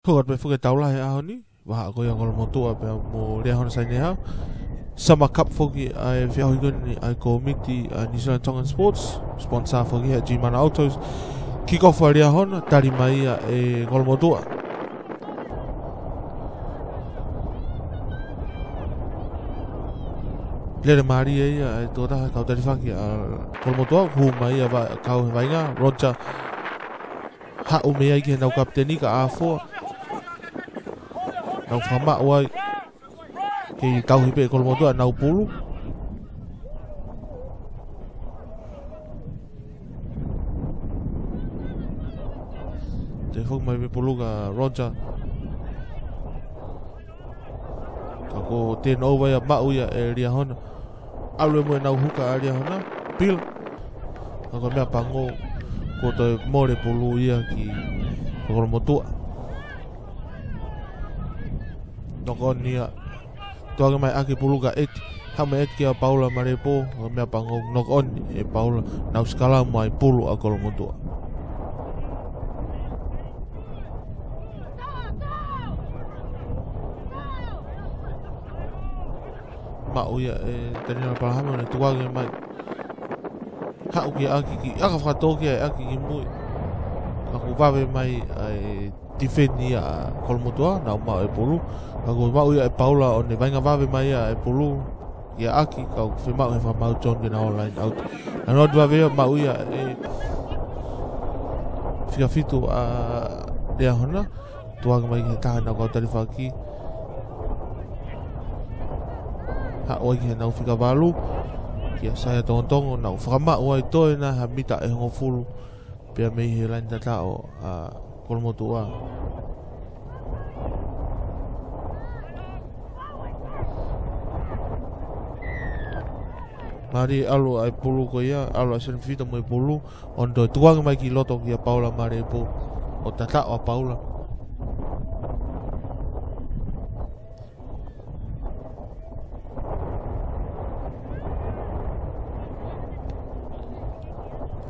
Hogat pe fuke taula he ahoni, waha ko yang kol motua pe mo rea hon sai neha. Sama Cup foki ai fiahu gani ai komiti New Zealand Tongan Sports, sponsor foki he G-Man Autos. Kick off rea hon tari mai e kol motua. Lere mari ai toda kau tari faki kol motua hu mai va kau vainga Roger. Ha umea ki nau kapteni ka A4. Nau whama wai ki tau hipe kol motua nau pulu. Te fok mai me pulu ka Roger. Kako ten over ya mau ya area hona. Alu mo nau huka area hona. Pil. Kako mea pango ko te more pulu ia ki kol motua. Nokon nia tuanga mai aki pulu ka et hama et kia Paula Marepo mea pangong nokon e Paula nau skala mai pulu a kol motua. Mau ya tani na palahama ne tuanga mai hau ki aki ki aka whakatoki ai aki ki mui aku wawe mai ai tifeni a kol motua nau mau e pulu. Aku mau ya Paula on ne vainga vawe mai e pulu ya aki kau fe mau he fa mau John ke na online out. Ano dua ve mau ya fika fitu a dia hona tuang mai he ta na kau tari faki. Ha oi ke na fika valu kia saya tong na fama oi to na habita e ngofulu pia me he lain tata o kol motua. Mari alu ai pulu ko ia alu asen fita mo pulu ondo tuang mai ki loto ki Paula Marepo o tata o Paula.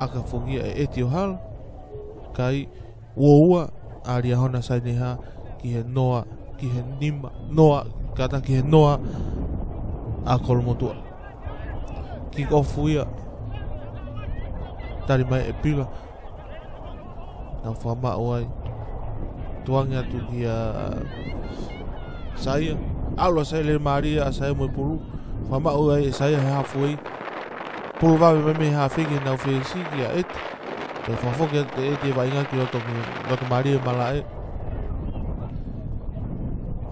Aka fogia e etio hal kai woua aria hona sai neha ki he noa ki he nima noa kata ki he noa a kol motua. Kick off ia tari mai e pila nau whama oai tuanga tu kia saya alo saya le maria saya mo pulu whama oai saya halfway pulu vawe me halfway nau fesi kia et te whafok e te vainga ki loto maria malae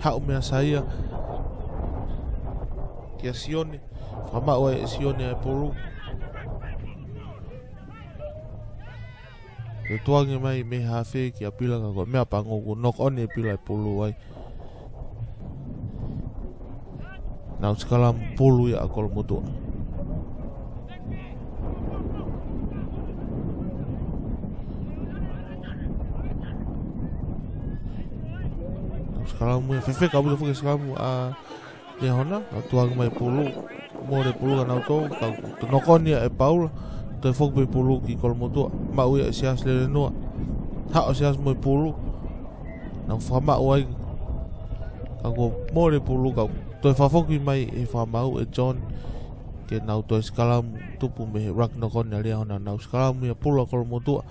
hau mea saya kia sione Fama oe sione e pulu. Te tuangi mai me hafe ki a pila ka ko mea pango ku nok on e pila e pulu ai. Nau skala pulu ya a kol motua. Nau skala mu e fefe ka bula fuke skala mu a dia hona. Nau tuangi mai pulu. More pulu kan auto kau nokon ya e Paula te fok be pulu ki kol motua mau ya sias le no ha o sias mo pulu na fama oi kau more pulu kau te fa fok mai e fa mau e John ke na auto skalam tupu me rak nokon ya ria na skalam ya pulu kol motua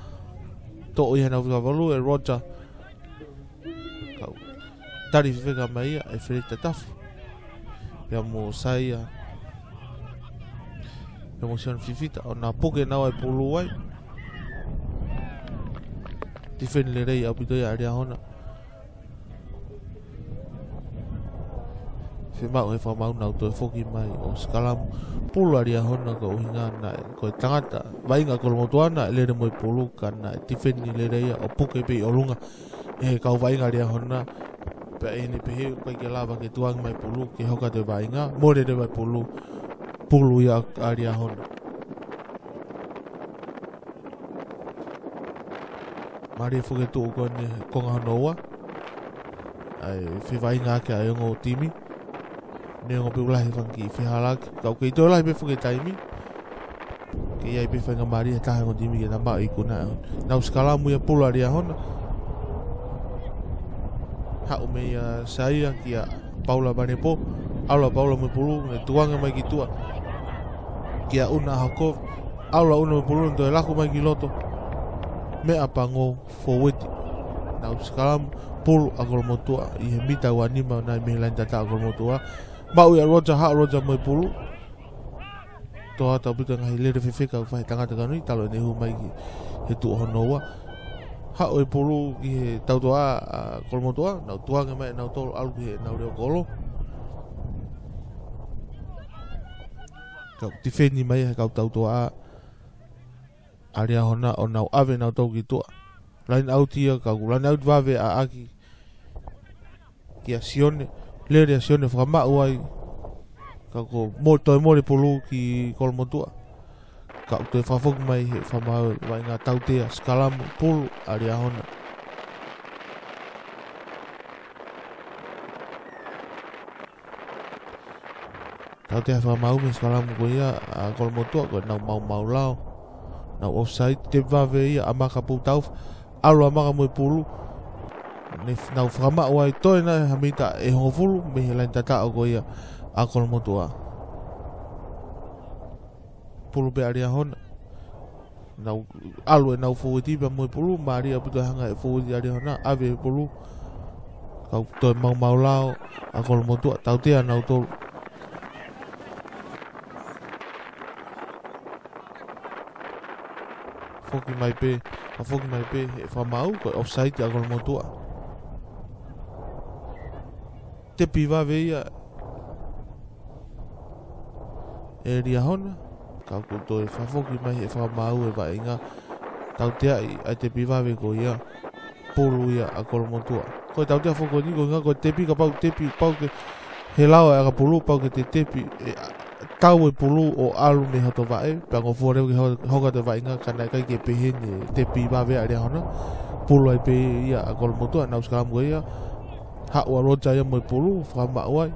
to ia na valu e Roger kau tari vega mai e frita taf ya mo sai emotion fifita ona poke na ai pulu ai tifen le rei apito ya area hona fe mau e fa mau na to foki mai o skalam pulu area hona ko hinga na ko tangata vainga kol motuana le mo pulu kana tifen le rei o poke pe olunga e ka vainga area hona pe ini pe ko ke lava ke tuang mai pulu ke hoka de vainga more de vai pulu pulu ya area hona. Mari fuke tu kon konga noa. Ai fi vai nga ke ai ngo timi. Ne ngo pe ulai fanki fi halak kau ke to lai pe fuke taimi. Ke ai pe fanga mari ta ngo timi ke tamba ikuna. Na skala mu ya pulu area hona. hau me saya kia Paula Banepo aula Paula me pulu ne tuanga mai ki tua kia una hako aula una me pulu ndo laku mai ki loto me apango forward na skalam pulu agol motua I mita wanima na me lain tata agol motua mau ya roja ha roja mai pulu to ata buta ngai le fefeka fai tanga tanga ni talo ne hu mai ki he tu honoa ha o pulu ki tau toa kolmotoa na tuanga mai na to algu he na o kolo kau tifeni mai kau tau toa aria hona o na ave na to ki toa lain autia kau lain out vave a aki ki asione le asione frama uai kau mo to mo le pulu ki kolmotoa kau te fafok mai he fama vai nga tau te skalam pulu aria hona tau te fama u skalam ko ia kolmotoa ko na mau lao na offside te vave ia amaka putau alo amaka mo pulu ne na fama wai to na hamita e hofulu me lain tata ko ia kolmotoa pulu be aria hona na alwe na fuwiti ba mo pulu maria puto hanga e fuwiti aria hona ave pulu kau to mau lao akol motu tau te na to foki mai pe e fa mau ko offside akol motu te piva veia eria hona kau to e fafoki mai e fa mau e vai nga tau te ai te piva ve ko ia pulu ia akol motua ko tau te foko ni ko nga ko te pi ka pau ke helao a pulu pau ke te tepi tau e pulu o alu me hato vai pa ko fore ke hoka te vai nga kana kai ke pe ni te piva ve aria hona pulu ai pe ia akol motua na uskam go ia ha wa roja ia mo pulu fa ma wai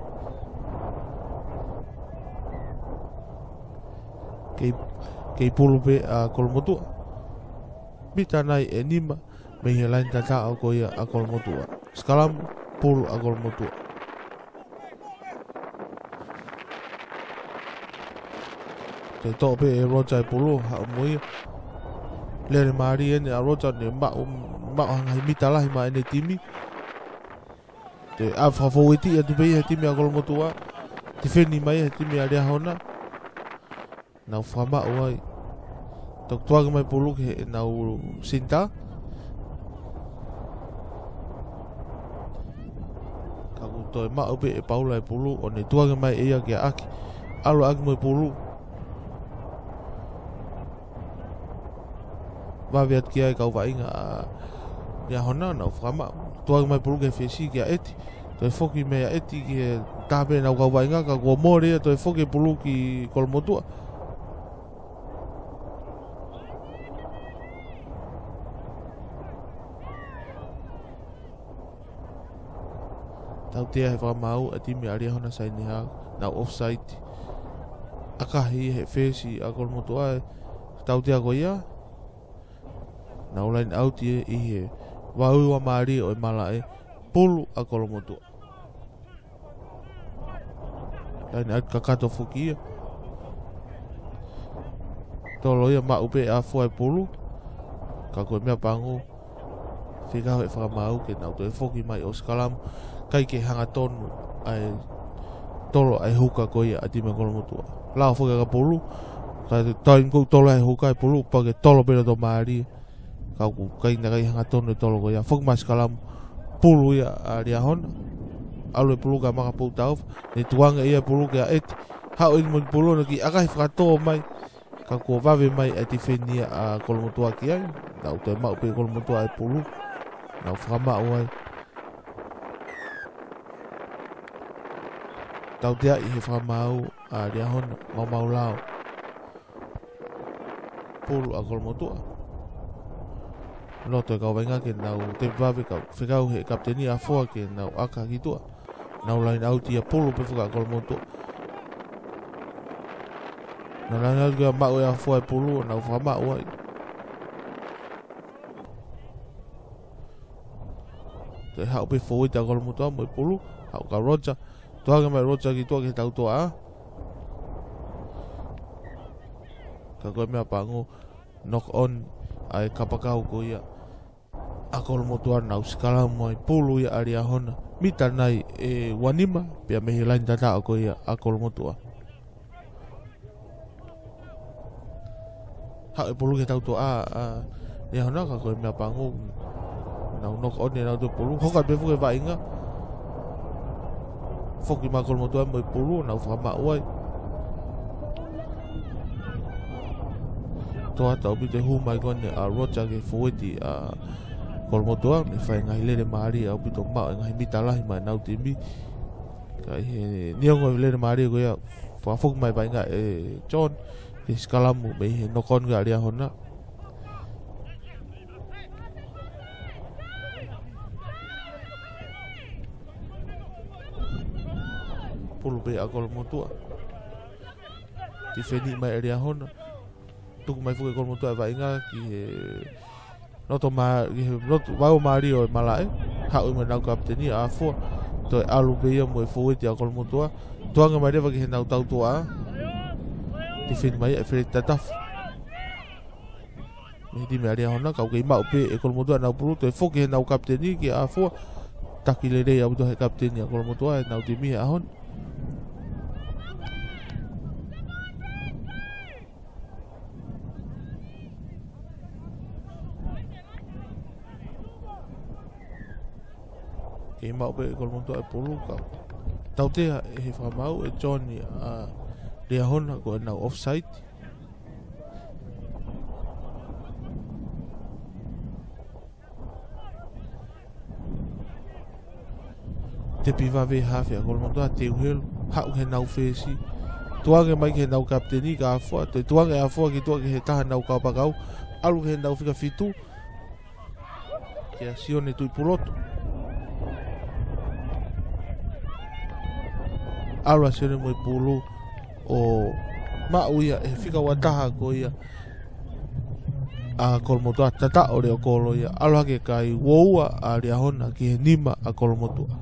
ke pulu pe a kolmotua bita nai enima me helain tata au ko ia a kolmotua skalam pulu a kolmotua te to pe e roja pulu ha moi le mari ene a roja ne ma ngai mita la ma ene timi te a favoriti e tu pe timi a kolmotua te feni mai e timi a hona na fama oi tok tuag mai pulu ke na sinta kagu to ma obe e paula e pulu o ne tuag mai ia ke aki alo aki mai pulu va viat kia kau va inga ya hona na fama tuag mai pulu ke fesi ke eti to foki me eti ke tabe na kau va inga ka go more to foki pulu ki kolmotua tau te he whamau a timi aria hona saini ha na offside akahi he fesi a kolmotu ai tau te ako ia na ulain auti i he wau wa maari o mala e pulu a kolmotu lain at kakato fuki ia tolo ia ma upe a fuai pulu kako mea pangu whika he whamau ke nau to e foki mai o skalam kai ke hanga tonu ai tolo ai huka ko ia ati me kolmotua la foka ka pulu ka tain ko tolo ai huka ai pulu pa ke tolo pelo to mari ka ku kai na kai hanga tonu tolo ko ia fok mas kalam pulu ia aria hon alu pulu ka maka putau ni tuanga ia pulu ke et ha o mo pulu no ki akai frato mai ka ko vave mai ati fenia a kolmotua ki ai na te ma pe kolmotua ai pulu na frama ai tau te ai he whamau a rea hona mau lao pulu a kolmotua loto e kau wainga ke nau te wawe kau whikau he kapteni a fua ke nau aka ki tua nau lain auti a pulu pe whuka a kolmotua nau lain auti a mau e a fua e pulu nau whamau ai te hau pe foi te kol motoa mo pulu hau ka rocha toa ke mai rocha ki toa ke tau toa ka ko me apango knock on ai kapakau ko ia akol motoa na uskala mo pulu ia aria hona mita nai e wanima pia me hilain tata ko ia akol motoa hau e pulu ke tau toa ia hona ka ko me apango na knock on na do pulu hoka be fu ke vainga foki makol motoa mo pulu na fa ma wai toa tau bite hu mai kone a rocha ke fueti a kol motoa me fai ngai lere mari au bito ma ngai mitala mai nau timi kai he niongo lere mari ko ya fa fok mai vai nga e John ke skalamu me no kon ga ria hona pulu be a kol motoa ti feni mai ria hona tuku mai fuke kol motoa vai nga ki noto ma noto vau Mario malae hau me nau kapteni a fo to alu be mo fo ti kol motoa toanga mai deva ki nau tau toa ti fin mai e fere tataf me di me aria hona kau ke mau pe e kol motoa nau pulu to fo ki nau kapteni ki a fo takilere au to he kapteni kol motoa nau ti mi a hon e mau pe kol motoa e pulu ka tau te he fa mau e Johnny a ria hona ko na offside te piva ve hafi a kol motoa te uhel hau he nau fesi tuange mai ke nau kapteni ka fo te tuange a fo ki tuange he taha nau ka pakau alu he nau fika fitu ke asione tui puloto alu asione mo pulu o mauia e fika wataha ko ia a kol motoa tata ore o kolo ia alu hake kai woua a ria hona ki he nima a kol motoa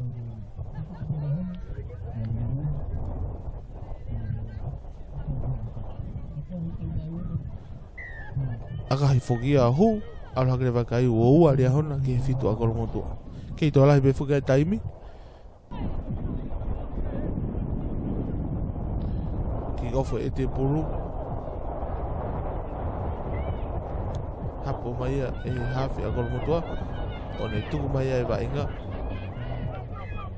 aka hi fogia hu alu hake va kai woua ria hona ki he fitu a kol motoa kei to ala be fuga taimi ofo e te pulu hapo mai e hafi a kol motoa o ne tuku mai e vainga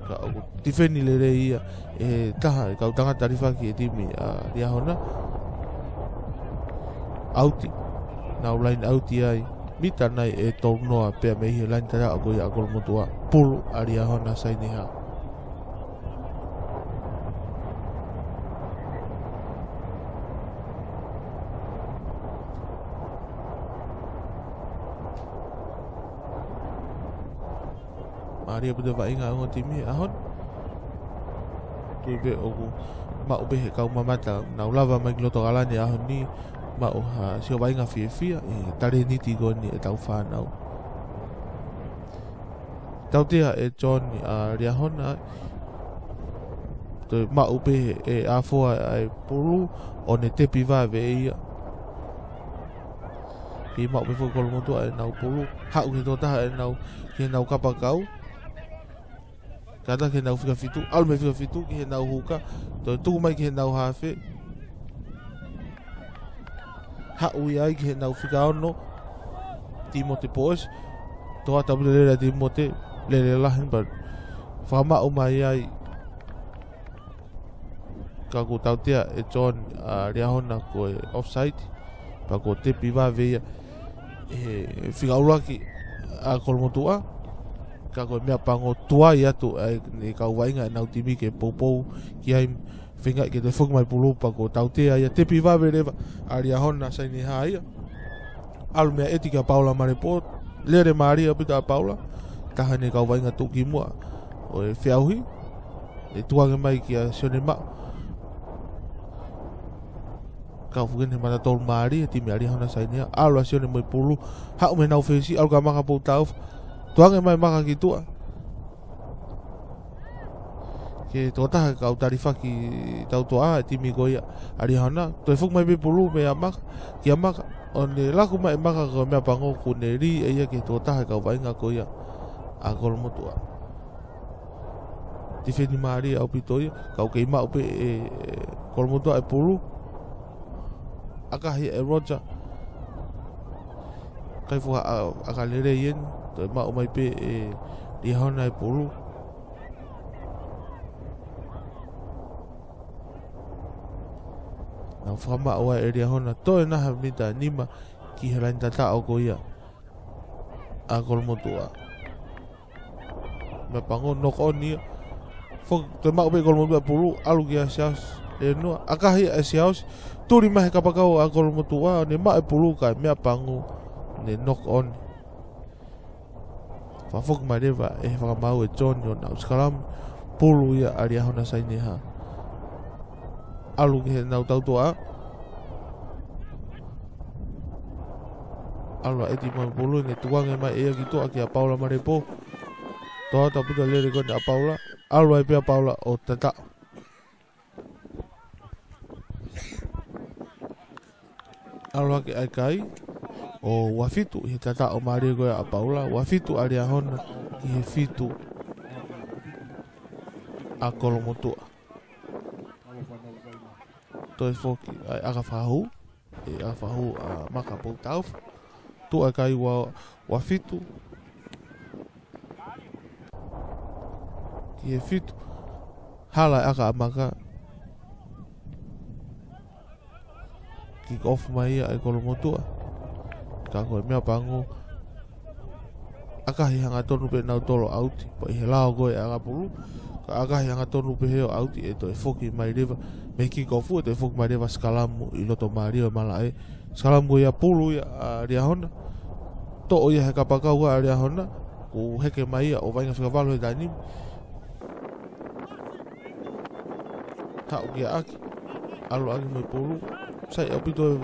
ka o tifeni lere ia e taha ka utanga tarifa ki e timi a ria hona auti na ulain auti ai mita nai e taunoa pea mehi lain tara a koi a kol motoa pulu a ria hona saini ha Maria bude vainga ngo timi ahon tu be oku ma ube he kau mamata na ulava mai gloto galani ahon ni ma o ha sio vainga fia e tare ni tigoni e tau fanau tau tia e John a ria hona to ma ube e afo ai pulu one te piva ve ia ki ma ube fo kol moto e nau pulu ha u to ta e nau ki nau kapakau kada ke nau fika fitu al me fika fitu ki nau huka to tu mai ki nau hafe ha u ai ki nau fika ono Timote Poes to ata bule Timote le la hin ba fama o mai ai ka ko tau tia e John ria hona ko offside pa ko te piva ve e fika ula ki a kol motua ka ko mea pango tua ia tu ni ka wainga nau timi ke popo ki ai finga ke te fok mai pulu pa ko tau te ia te piva vere aria hona sai ni hai al mea etika Paula Maripot lere Maria pita Paula ka hane ka wainga tu ki mua o e fiauhi e tuange mai ki a sione ma ka fugen he mata tol Maria timi aria hona sai ni al sione mai pulu ha me nau fesi al ka maka po tau tuange mai maka ki tua ke tota ka utarifaki tautoa timi goia ari hana to fuk mai be pulu me amak ki amak on laku mai maka ko me pango kuneri ia ke tota ka vainga goia a kolmotua tifeni mari au pitoia ka ke ma upe kolmotua e pulu aka hi e roja kai fu aka lere yen to ma mai pe di hana e pulu na fama oa area hona to na ha mita nima ki helain tata o goia a kolmotua me pango nok oni fo te ma be kolmotua pulu alu ki asias e no akahi asias turi ma ka pakau a kolmotua ne ma e pulu ka me pango ne nok on fa fok ma deva e fa mau e tonio na skalam pulu ia area hona saini ha alu ke na tautoa alu eti ma pulu ne tuang mai e gitu aki a Paula Marepo to ta puta le ko a Paula alu ai pe Paula o tata alu aki ai kai o wafitu hi tata o mari ko a Paula wafitu area hona ki he fitu a kolmotua to foki aga fahu a maka potau tu akai wa fitu ki fitu hala aga maka ki off mai ai kolmotua ka ko me pangu aka hi hanga tonu pe na tolo auti pa hi lao go aga pulu aga hi hanga tonu pe heo auti e to foki mai river me ki ko fu te foki mai river skalamu i loto mario malae skalamu ya pulu ya ria hona to o ya ka pakau ga ria hona o heke mai o vai nga valo da ni ta o ya aki alo aki me pulu sai opito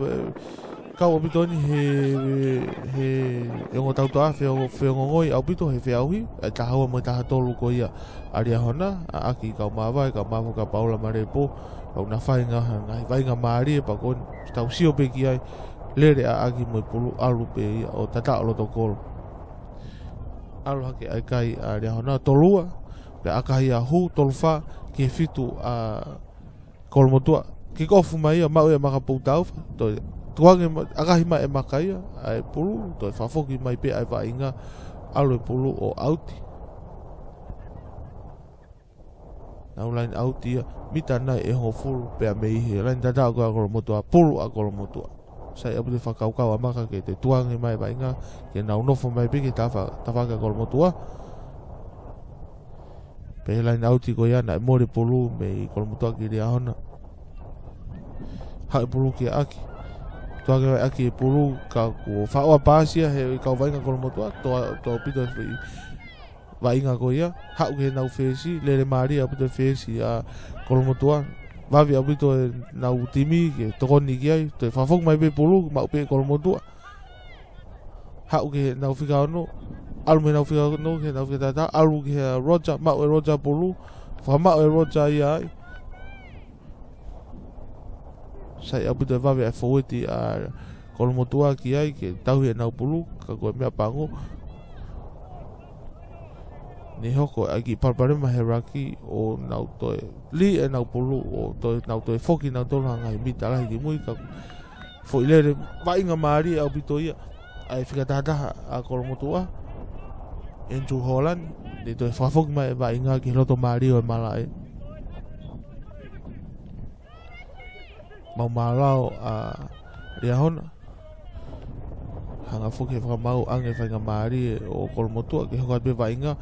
kau opito ni he yo tau ta fe ngoi opito he fe auhi ta hawa mo ta tolu ko ia aria hona aki ka mawa ka Paula Marepo o na fai nga vai nga mari pa kon tau sio pe ki ai lere aki mo pulu alu pe o tata o to kol alu hake ai kai aria hona tolua pe akai a hu tolfa ki fitu a kolmotua ki kofu mai ma o maka potau to tuange agahi mai makai ai pulu to fafoki mai pe ai vainga alo pulu o auti na ulain auti mita na e ho full pe mai he lain dada ko kolmotua pulu a kolmotua sai abu de fakau ka maka ke te tuange mai vainga ke na no fo mai pe ke tafa ka kolmotua pe lain auti ko ya na more pulu me kolmotua ki ria hona ha pulu ki aki toa aki pulu ka ko fa pasia he ka vai nga kolmotua to pito vai nga ko ia ha ke na fesi le maria pito fesi a kolmotua va vi pito na utimi ke to ni ai to fa fok mai be pulu ma pe kolmotua ha ke na fika no alme na fika no ke na fika ta alu ke roja ma roja pulu fa ma roja ia sai abu de va ver forti a kolmotua ki ai ke tau he na pulu ka ko me pango ni hoko aki parpare ma heraki o na to li e na pulu o to na to foki na to hanga mi tala hi muy ka foi le vai nga mari au bitoia ai fica tata a kolmotua en tu Holland de to fa foki mai vai nga ki loto mari o malai mau malau a ria hona hanga foki fa mau ange fa ngamari o kolmotua ke ho be vainga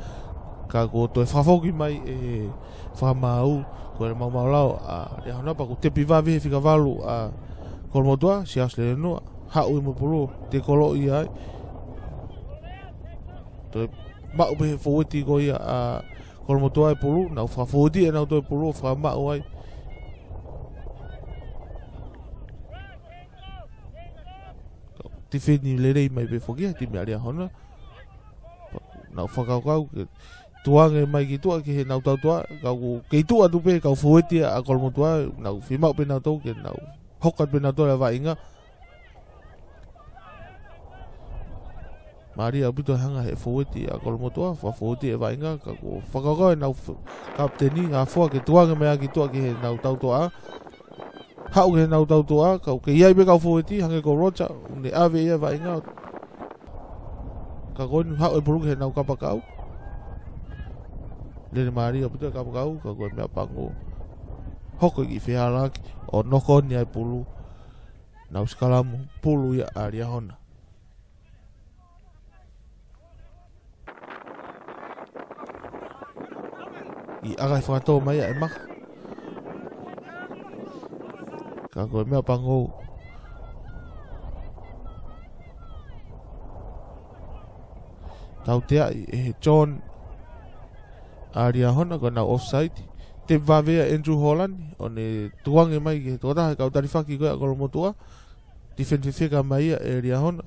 ka go to fa foki mai e fa mau ko mau malau a ria hona pa ko te piva vi fica valu a kolmotua si asle no ha u mo pulu te kolo ia to mau be foti go ia a kolmotua e pulu na fa foti e na to pulu fa mau ai ti fini le rei mai be fogia ti me aria hona na whakakau ke tuange mai ki tua ki he nau tau tua kau kei tua tu pe kau fueti a kolmo tua nau fimau pe nau tau ke nau hokat pe nau tua va inga Maria bito hanga he fueti a kolmo tua fa fueti e va inga kau whakako e nau kapteni a fua ke tuange mai ki tua ki he nau tau tua hau ke nau tau tua kau ke iai pe kau fueti hange ko rocha ne ave ia va inga kau hau e puru ke nau kapakau Lene Maria puta kapakau ka ko mea pango hoko ki whiala o noko ni ai pulu na uskalamu pulu ia aria hona I agai whakato mai e maka ka ko mea pango tau tea e John Aria hona ko na offside te vavea Andrew Holland o ne tuange mai ke tota ka utari faki ko ko motua defensive ka mai area hona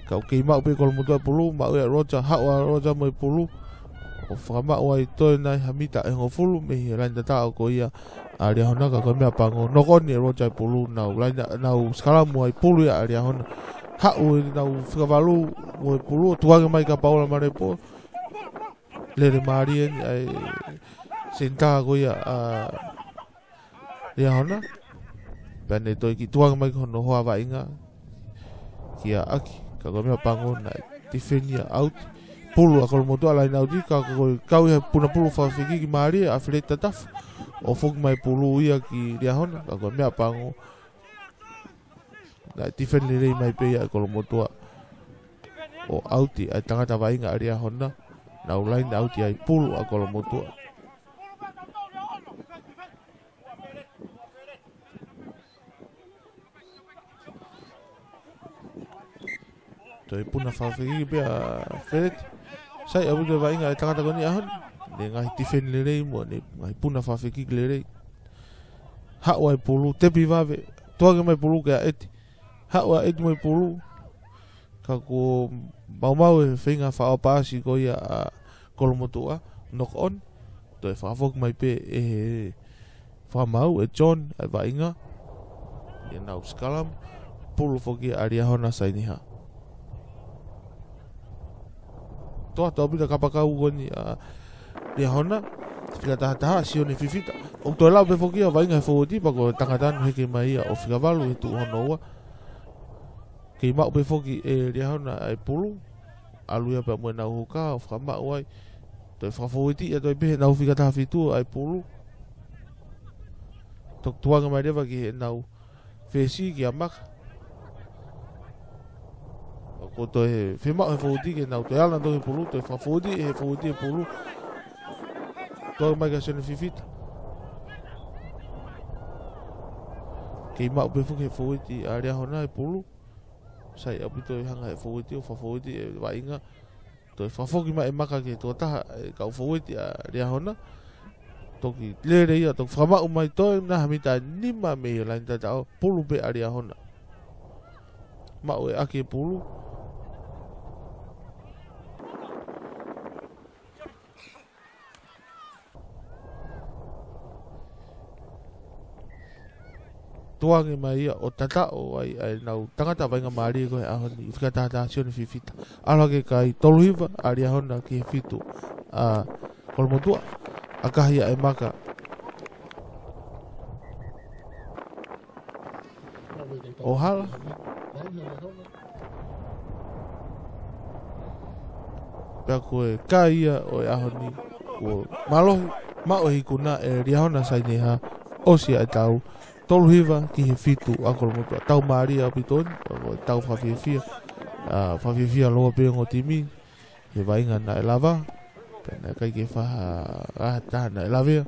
ka ke ma pe ko motua pulu ma o rocha ha o rocha mai pulu o fama o ai to na hamita e ngo fulu me randa ta ko ia Aria hona ka ko me pango no ko ni rocha pulu na na skala mo ai pulu ya Aria hona ha o na favalu mo pulu tuange mai ka Paula Marepo Lere Maria ai senta ko ia ia hona bane to ki tuang mai kono hoa va inga kia aki ka ko me pango na defenia out pulu akol moto ala na di ka ko kau ia puna pulu fa fiki ki Maria afleta taf o fok mai pulu ia ki ia hona ka ko me pango na defendere mai pe akol moto o out ai tangata va inga ia hona na ulain out ai pulu a kolomotua toi puna fafegi pe a feret sai abu de vai ngai tangata koni ahon ne ngai tifen lerei mo ne ngai puna fafegi lerei ha wai pulu te bivave toga mai pulu ka et ha wa et mai pulu ka ko mau e whinga whao pāsi ko ia kolomotua knock on to e whafok mai pe e whamau e John e vainga e nau skalam pulu foki aria hona sainiha toa toa pita kapakau koni ria hona whika taha sione fifita o to lau pe foki a vainga e fawoti pako tangatanu heke mai o whika walu e tu honoa Kei mau pe foki e ria hona ai pulu aluia pe mo na huka o fa ma wai to fa fawiti e to pe na ufika ta fitu ai pulu tok tuanga mai deva ki na fesi ki amak ko to e fe ma fawiti ki na to ala to pulu to fa fawiti e pulu to mai ka sene fifita Kei mau pe foki fawiti a ria hona ai pulu sai apito hanga e fawiti o fawiti e vainga to fafoki mai maka ke to ta ka fawiti a ria hona toki lere ia to fama mai to na hamita nima me la nda ta pulu pe area hona ma o ake pulu tuange mai o tata o ai nau tangata vainga maari ko ahoni fika tata sione fifita ala ke kai toluhiva aria hona ki fitu a kolmotua akahia e maka o hala pea koe kaia o ahoni o malohi ma o hikuna e ria hona saineha osia e tau Toluhiva ki he fitu akol motua tau Maria pitoni tau fafifia fafifia loa pe ngo timi he vainga na elava pena kai ke fa ta na elave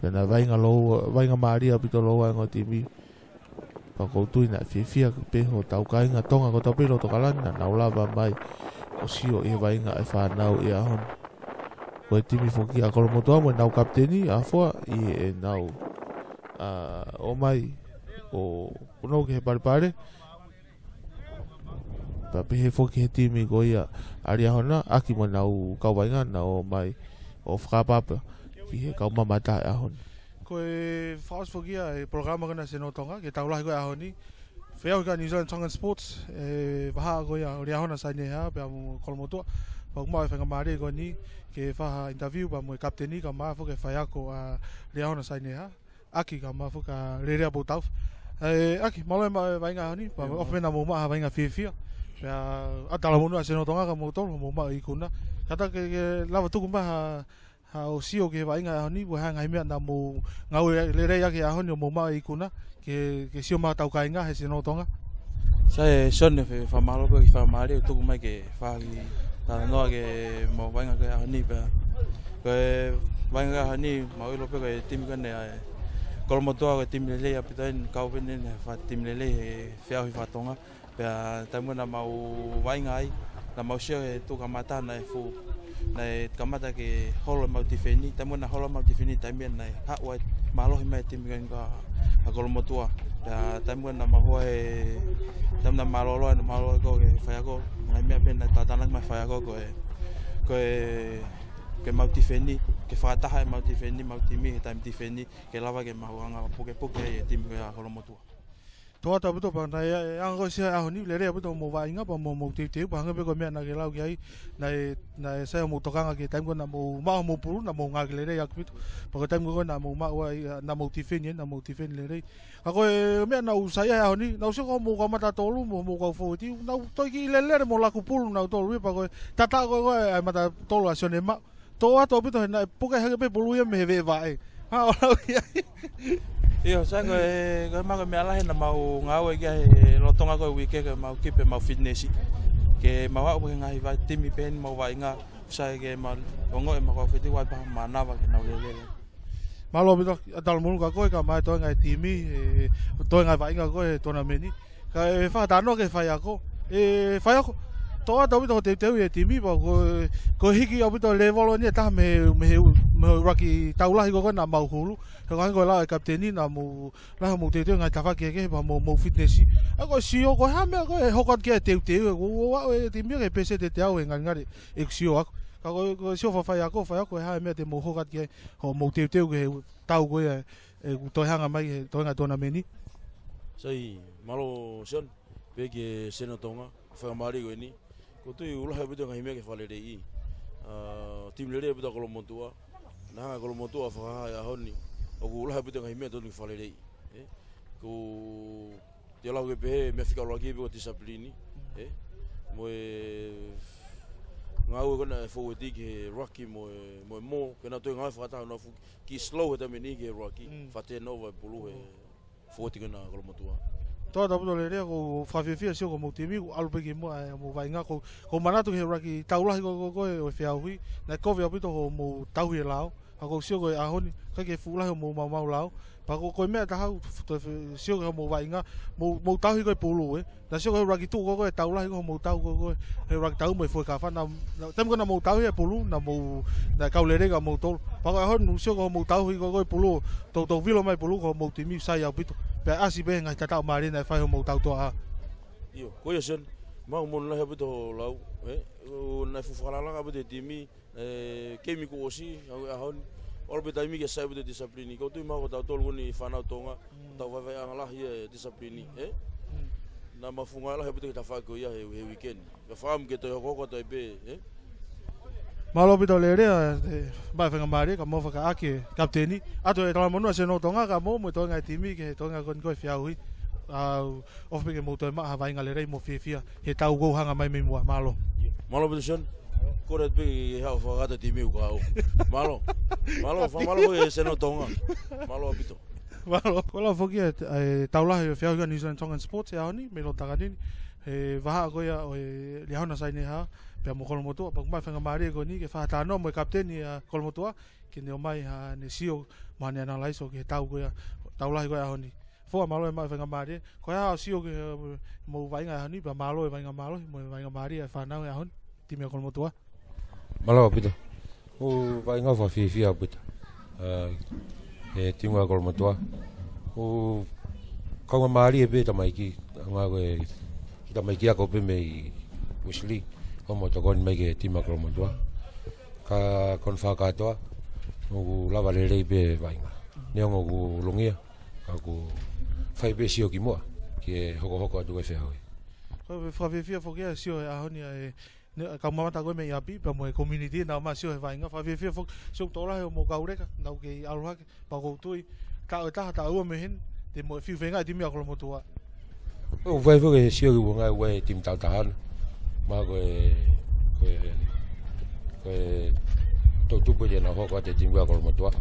pena vainga lo vainga Maria pitolo loa ngo timi pa ko tu na fifia pe ho tau kai nga tonga ko tau pelo to kalana na lava mai o sio e vainga e fa nau e ahon ko timi foki akol motua mo nau kapteni afo e nau o mai o no ke pare pa pe he foki he timi ko ia aria hona aki mo nau kauwainga na o mai o whakapapa ki he kau mamata e ahoni. Ko e whaas foki e programa kana se no tonga ke taulahi ko e ahoni. Whiau ka New Zealand Tongan Sports e waha ko ia ria hona sai ne ha pe mo kolomotua. Pa kuma whenga maare ko ni ke whaha interview pa mo e kapteni ka maa foke whaiako a ria hona sai ne ha. Aki ka maa foka rerea po tau. Aki, malo e vainga ahoni, pa ofmena mo maa vainga whiwhia. Pea atala monu a se no tonga ka mo tolu mo maa i kuna. Kata ke lava tuku maha ha o sio ke vainga ahoni, po hanga himea na mo ngau le rei ake ahoni o mo maa i kuna. Ke sio maa tau ka inga he se no tonga. Sa e sone fe whamalo ko ki whamare o tuku mai ke whaki tana noa ke mo vainga ke ahoni pea. Ko e vainga ke ahoni mauilo pe ko e timi kane a kolomotua ko timi lelei a pitain kau pene ne wha timi lelei he whiau hi whatonga. Pea taimu na mau vainga ai, na mau sio e tu kamata na e fu. Na e kamata ke holo mau tifeni, taimu na holo mau tifeni taimia na e hawai malohi mai timi kane ka a kolomotua. Pea taimu na mahua e taimu na malolo na malolo ko ke whaiako. Ngai mea pena tatanak mai whaiako ko e ke mau tifeni, ke whakataha e mau tifeni, mau timi he taimi tifeni, ke lawa ke mau anga poke e timi ke a kolomotua. Toa ta puto pa na anga ko sia ahoni le rea puto mo vainga pa mo teu pa hanga pe ko mea na ke lau ki ai na sa mo tokanga ke taimi ko na mo mo puru na mo nga ke le rea ak puto. Pa ko taimi ko na mo na mo tifeni le rea. Ako e mea na usai ahoni, na uso ko mo ka mata tolu mo ka foti, na toi ki le mo laku pulu na tolu pa ko tata ko ai mata tolu a sone ma. Toa to puto na poka hanga pe pulu ia me ve vai. Ha ora ia. Iyo, sa ko mako me alahe na mau ngau e kia he lotonga ko wike ke mau kipe mau fitnessi. Ke mau au ke ngai vai timi pen mau vai nga sa ke mau ongo e mau fiti wai pa manawa ke nau lele. Malo bito atal munu ka ko ka mai to ngai timi to ngai vai nga ko e tona meni. Ka e fa dano ke fai ako. Fai ako toa to bito te e timi ba ko hiki au bito level ni ta me raki taulahi ko na mau hulu. Ko ngo la kapteni na mo la mo te ngai tafa ke ba mo fitnessi. Ako sio ko ha me ko hokot ke te wa timi ke pese te au ngari e sio ako. Ko sio fa ako ha me te mo hokot ke ho mo te ke tau ko e to hanga mai to ngai tona meni. Sai malo son pe ke seno tonga fa mari ko ni. Ko tu ulah beto ngai me ke fale dei. Tim lere beto kolomotua. Na kolomotua fa ya honi. O ulah beto ngai me to ni fale dei. Ko te lau ke pe me fika lagi ko disiplini. Mo ngau ko na fo ti ke rocky mo ke na to ngai fa ta no ki slow ta me ni ke rocky. Fa te no va pulu e fo ti na kolomotua. Toa ta puto le rea ko whawhiwhia sio ko mo timi ko alupe ki mo vainga ko manatu he raki taulahi ko e whiauhi na kowe apito ko mo tauhi e lao ako sio ko e ahoni ka ke fulahi mo mau lao pa ko mea tahau sio ko mo vainga mo tauhi ko e pulu na sio ko raki tu ko e taulahi ko mo tau ko e raki tau mo e fwe ka whana tem ko na mo tauhi e pulu na kau le rega mo tolu pa ko ahoni sio ko mo tauhi ko e pulu to vilo mai pulu ko mo timi sai apito pe asi be ngai tata mari na fai mo tau to a io ko ye sen ma mo la habe to lau o na fu fala la habe de timi kemi ko osi a hon orbe taimi ke sai de disiplini ko tu ma ko tau tol ni fana tonga tau vai ang la ye disiplini na ma funga la habe de ta fa ko ya he weekend ka fam ke to ko to be malo bito le rea ba fenga mari ka mo ka aki kapteni ato e tala monu se no tonga ka mo to ngai timi ke to ngai kon ko fiaui of be ke mo to ma va inga le rei mo fia he tau go hanga mai me malo bito son ko re be ha fa ga timi ko malo fa malo e se no tonga malo bito malo ko la foki taula he fiaui New Zealand Tongan Sports ya ni me lo tagani vaha ko ya le hona sai ne ha pe mo kolomotua pa mai fanga mari ko ni ke fa ta no mo kapteni kolomotua ke ne mai ha ne sio mane na laiso ke tau ko ya taula ko ya honi fo malo mai fanga mari ko ya sio ke mo vai nga hani pa malo vai nga malo mo vai nga mari fa na ya hon time kolomotua malo pito o vai nga fa fi pito time kolomotua o ka mari e pe ta mai ki nga ko ta mai ki ko pe me Wesley o mo to kon mai ke tima ko mo to ka kon fa ka to o lava le le be vainga ne ngo ku lungia ka ku fai be sio ki mo ke hoko atu e fehoi ko fa ve fia fo ke sio a honi e ka mama ta ko me ya pi pa mo community na ma sio e vainga fa ve fia fo so to la mo ka ureka na ke alwa pa ko tui ka ta o me hen te mo fi venga di mi ko mo to o vai fo ke sio ki nga we tim ta han ma ko to tu po na ho ko te tim ko mo to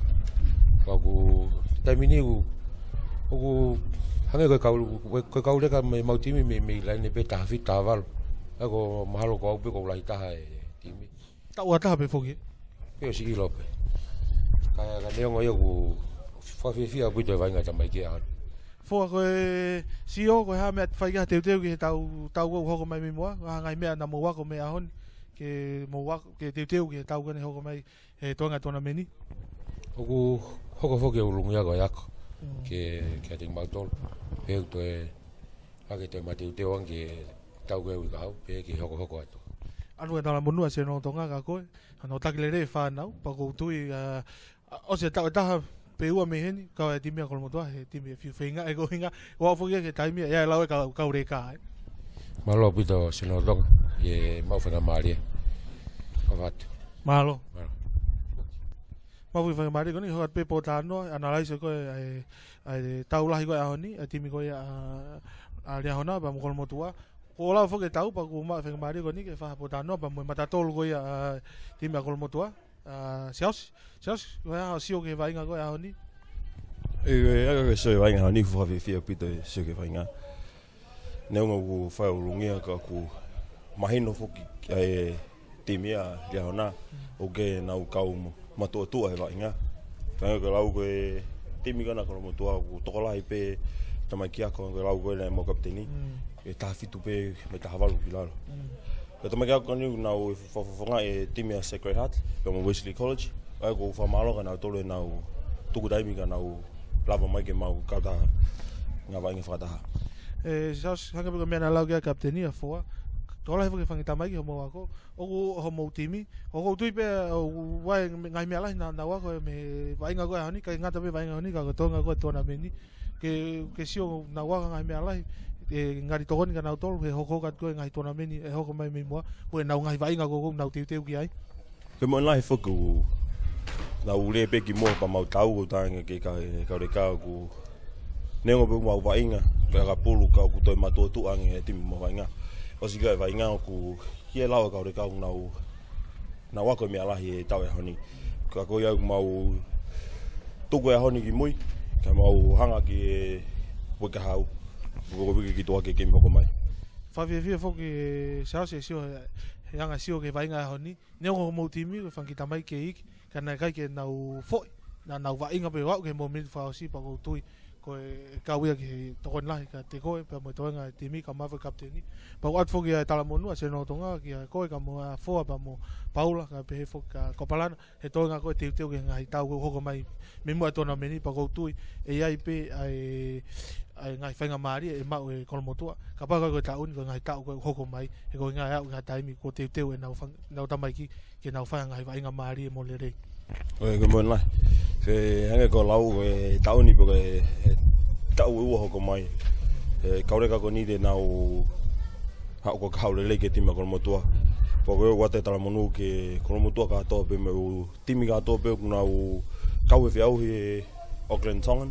ka ku ta mini ku hanga ko ka ka me mau timi me la ne pe ta fi ta val ako mahalo ko pe ko la ta e timi ta wa ta be fo ke yo si lo pe ka ne ngo yo ku fa fi a buto vai nga ta mai ke a fo ko si o ko ha me fa ga te ke tau ko ho ko mai mi mo ha ngai me na mo wa ko me a hon ke mo wa ke te ke tau ko ne ho ko mai e to nga to na meni o ku ho ko fo ke ulung ya ko ya ke ting mau tol pe to e a ke te mate te wan ke tau ke ga pe ke ho ko ato anu e na monu se no tonga ka ko no ta ke le fa na pa ko tu o se ta pe u me hen ka ti mi ko mo to he ti mi fi finga e go hinga wa fo ke ta mi ya la ka re ka malo pito se no tonga ye mau fa mari avat malo ma vui fa mari ko ni ho pe po ta no analyze ko ai tau la ko a ni ti mi ko a ria hona ba mo ko mo tua ko la fo ke tau pa ko ma fa mari ko ni ke fa po ta no ba mo mata tol ko ya ti mi ko mo tua sios ko ya si o ke va inga ko a ni e so va inga ni fo fi pito so ke va inga ne ngo fa ulungia ka ku mahino fo ki ti mi a ria hona o ke na u kaumo matua tua he vainga. Whanga ka lau koe timi kana kono mo tua ku tokolahi pe tamai kia ko ka lau koe nei mo kapteni. E tafitu pe me tahavalu ki lalo. Ka tamai kia ko ni nau whawhawhanga e timi a Sacred Heart pe mo Wesley College. Ai ko whamalo ka nau tole nau tuku daimi ka nau lava mai ke mau kauta ngā vainga whakataha. Saus hanga pe ko mea na lau kia kapteni a fua. Tola he fangi tamai ki homo wako o mo timi o ko tui pe wai ngai me ala na wako me vainga ko hani ka ngata pe vainga hani ka ko tonga ko tona meni ke sio na waka ngai me ala e ngari tokoni ka na tol he hoko ka ko ngai tona meni e hoko mai me mo ko na ngai vainga ko na teu ki ai ke mo lai foku na ule pe ki mo pa mau tau ko tanga ke ka re ka ku nengo pe mau vainga ka pulu ka ku to mato tu ange timi mo vainga o si ga vai ngau ku hie lawa ka re ka na wako me ala he tau e honi ka ko ia mau tuku e honi ki mui ka mau hanga ki weka hau ko wiki ki toa ke mo ko mai fa vi fo ki sa se sio yanga sio ke vai nga honi ne ngo mo timi ko fangi tamai ke ik kana kai ke nau fo na nau vai nga pe wa ke mo min fa si pa ko tui ko ka wia ki tokon lai ka te ko pe mo toenga timi ka ma fa kapteni pa wat fo ki tala monu se no tonga ki ko ka mo fo pa mo Paula ka pe fo ka kopalana he toenga ko te ke ngai tau ko ko mai me mo tona meni pa ko tui e ai pe ai ngai fenga mari e ma e ko mo tua ka pa ko ta un ko ngai tau ko ko mai e ko ngai au ngai taimi ko te e na tamai ki ke na fa ngai vai nga mari mo le re Oe ke mo lai ke hanga ko lau e tau ni po ke tau u ho ko mai e kaure ka ko ni de nau ha ko kaure le ke tima ko mo tua po ko wa te tala monu ke ko mo tua ka to pe me timi ka to pe nau kau e fiau he Auckland Tongan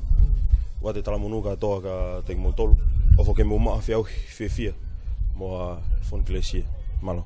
wa te tala monu ka to ka te mo tolu o fo ke mo ma fiau fe fia mo fon glacier malo